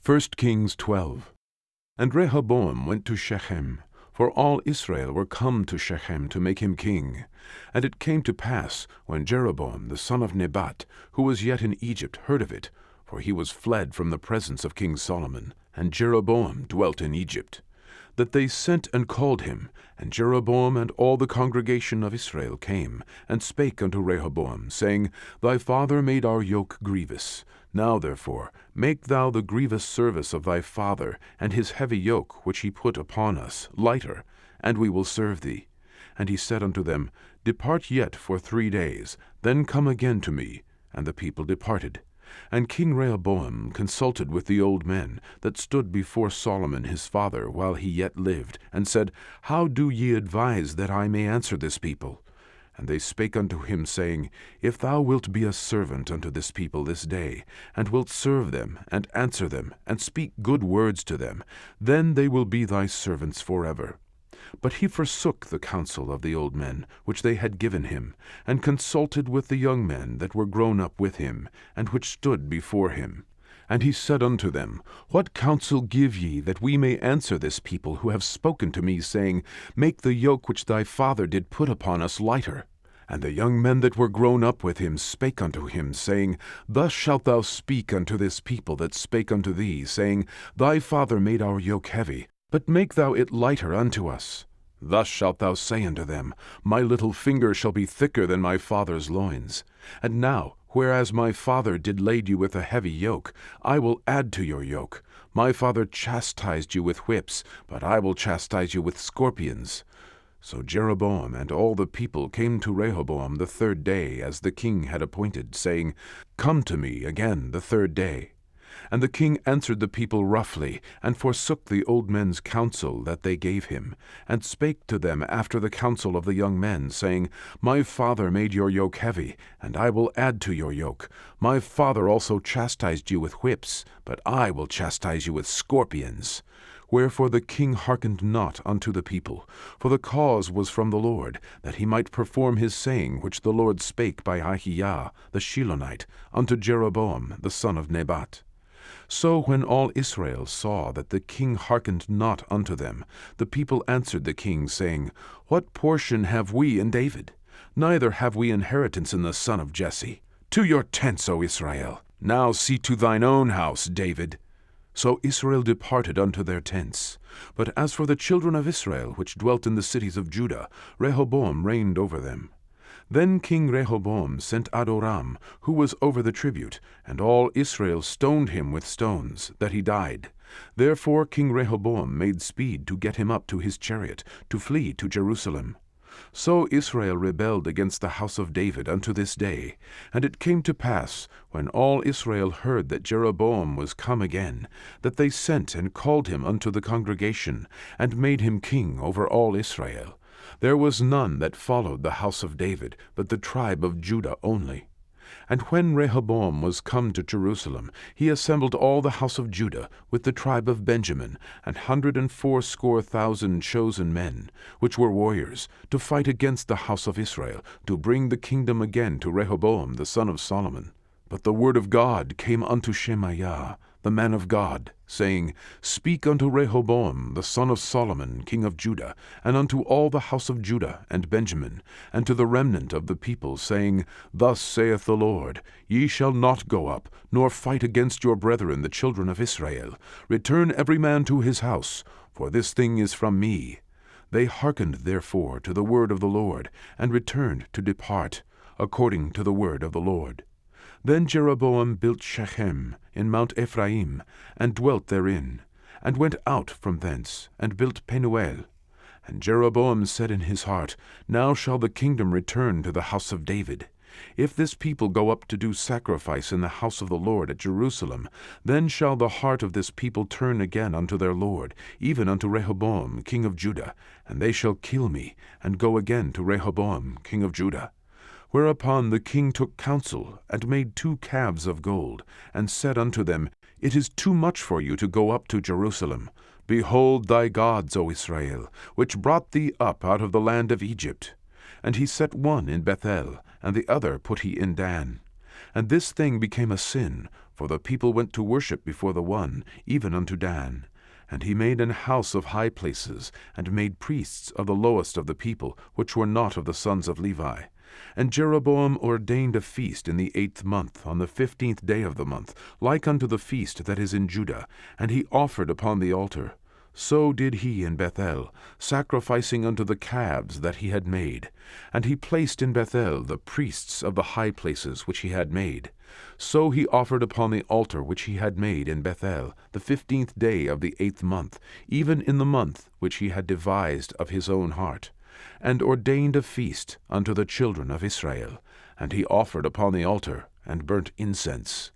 1 Kings 12. And Rehoboam went to Shechem, for all Israel were come to Shechem to make him king. And it came to pass, when Jeroboam the son of Nebat, who was yet in Egypt, heard of it, for he was fled from the presence of King Solomon, and Jeroboam dwelt in Egypt, that they sent and called him. And Jeroboam and all the congregation of Israel came, and spake unto Rehoboam, saying, Thy father made our yoke grievous. Now therefore make thou the grievous service of thy father, and his heavy yoke which he put upon us, lighter, and we will serve thee. And he said unto them, Depart yet for 3 days, then come again to me. And the people departed. And King Rehoboam consulted with the old men that stood before Solomon his father while he yet lived, and said, How do ye advise that I may answer this people? And they spake unto him, saying, If thou wilt be a servant unto this people this day, and wilt serve them, and answer them, and speak good words to them, then they will be thy servants forever. But he forsook the counsel of the old men, which they had given him, and consulted with the young men that were grown up with him, and which stood before him. And he said unto them, What counsel give ye, that we may answer this people, who have spoken to me, saying, Make the yoke which thy father did put upon us lighter? And the young men that were grown up with him spake unto him, saying, Thus shalt thou speak unto this people that spake unto thee, saying, Thy father made our yoke heavy, but make thou it lighter unto us. Thus shalt thou say unto them, My little finger shall be thicker than my father's loins. And now, whereas my father did lade you with a heavy yoke, I will add to your yoke. My father chastised you with whips, but I will chastise you with scorpions. So Jeroboam and all the people came to Rehoboam the 3rd day, as the king had appointed, saying, Come to me again the 3rd day. And the king answered the people roughly, and forsook the old men's counsel that they gave him, and spake to them after the counsel of the young men, saying, My father made your yoke heavy, and I will add to your yoke. My father also chastised you with whips, but I will chastise you with scorpions. Wherefore the king hearkened not unto the people, for the cause was from the Lord, that he might perform his saying which the Lord spake by Ahijah the Shilonite unto Jeroboam the son of Nebat. So when all Israel saw that the king hearkened not unto them, the people answered the king, saying, What portion have we in David? Neither have we inheritance in the son of Jesse. To your tents, O Israel! Now see to thine own house, David. So Israel departed unto their tents. But as for the children of Israel, which dwelt in the cities of Judah, Rehoboam reigned over them. Then King Rehoboam sent Adoram, who was over the tribute, and all Israel stoned him with stones, that he died. Therefore King Rehoboam made speed to get him up to his chariot, to flee to Jerusalem. So Israel rebelled against the house of David unto this day. And it came to pass, when all Israel heard that Jeroboam was come again, that they sent and called him unto the congregation, and made him king over all Israel. There was none that followed the house of David, but the tribe of Judah only. And when Rehoboam was come to Jerusalem, he assembled all the house of Judah with the tribe of Benjamin, 180,000 chosen men, which were warriors, to fight against the house of Israel, to bring the kingdom again to Rehoboam the son of Solomon. But the word of God came unto Shemaiah, the man of God, saying, Speak unto Rehoboam the son of Solomon, king of Judah, and unto all the house of Judah and Benjamin, and to the remnant of the people, saying, Thus saith the Lord, Ye shall not go up, nor fight against your brethren the children of Israel. Return every man to his house, for this thing is from me. They hearkened therefore to the word of the Lord, and returned to depart, according to the word of the Lord. Then Jeroboam built Shechem in Mount Ephraim, and dwelt therein, and went out from thence, and built Penuel. And Jeroboam said in his heart, Now shall the kingdom return to the house of David. If this people go up to do sacrifice in the house of the Lord at Jerusalem, then shall the heart of this people turn again unto their Lord, even unto Rehoboam king of Judah, and they shall kill me, and go again to Rehoboam king of Judah. Whereupon the king took counsel, and made 2 calves of gold, and said unto them, It is too much for you to go up to Jerusalem. Behold thy gods, O Israel, which brought thee up out of the land of Egypt. And he set one in Bethel, and the other put he in Dan. And this thing became a sin, For the people went to worship before the one, even unto Dan. And he made an house of high places, and made priests of the lowest of the people, which were not of the sons of Levi. And Jeroboam ordained a feast in the 8th month, on the 15th day of the month, like unto the feast that is in Judah, and he offered upon the altar. So did he in Bethel, sacrificing unto the calves that he had made. And he placed in Bethel the priests of the high places which he had made. So he offered upon the altar which he had made in Bethel, the 15th day of the 8th month, even in the month which he had devised of his own heart, and ordained a feast unto the children of Israel. And he offered upon the altar, and burnt incense.